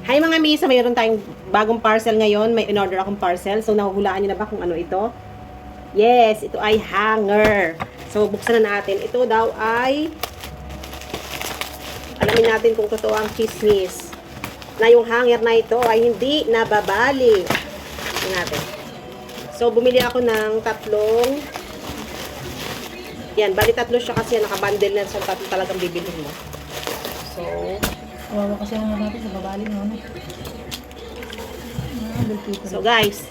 Hi mga misa, mayroon tayong bagong parcel ngayon. May in-order akong parcel. So, nahuhulaan niyo na ba kung ano ito? Yes, ito ay hanger. So, buksan na natin. Ito daw ay, alamin natin kung totoo ang chismis. Na yung hanger na ito ay hindi nababali. Tingnan natin. So, bumili ako ng tatlong. Yan, bali tatlo siya kasi nakabundle na. So, tatlo talagang bibilhin mo. So, Kawawa kasi naman natin sa babali mo. So guys,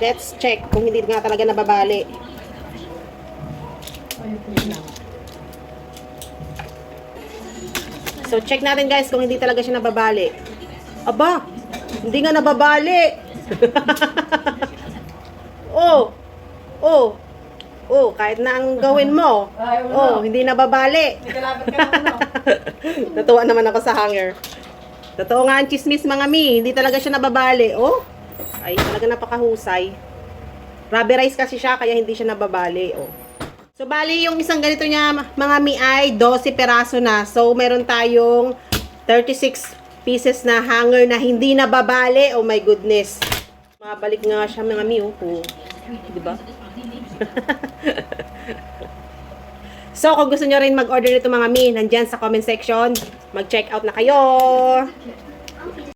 let's check kung hindi nga talaga nababali. So check natin guys kung hindi talaga siya nababali. Aba, hindi nga nababali. Oh, oh, oh, kahit na ang gawin mo. Oh, hindi nababali. Natuwa naman ako sa hanger. Totoo nga ang chismis mga mi. Hindi talaga siya nababali. Oh. Ay, talaga napakahusay. Rubberized kasi siya, kaya hindi siya nababali. Oh. So, bali yung isang ganito niya, mga mi ay 12 peraso na. So, meron tayong 36 pieces na hanger na hindi nababali. Oh my goodness. Mabalik nga siya mga mi. Oh. Diba? So, kung gusto nyo rin mag-order nito mga mi, nandyan sa comment section, mag-check out na kayo.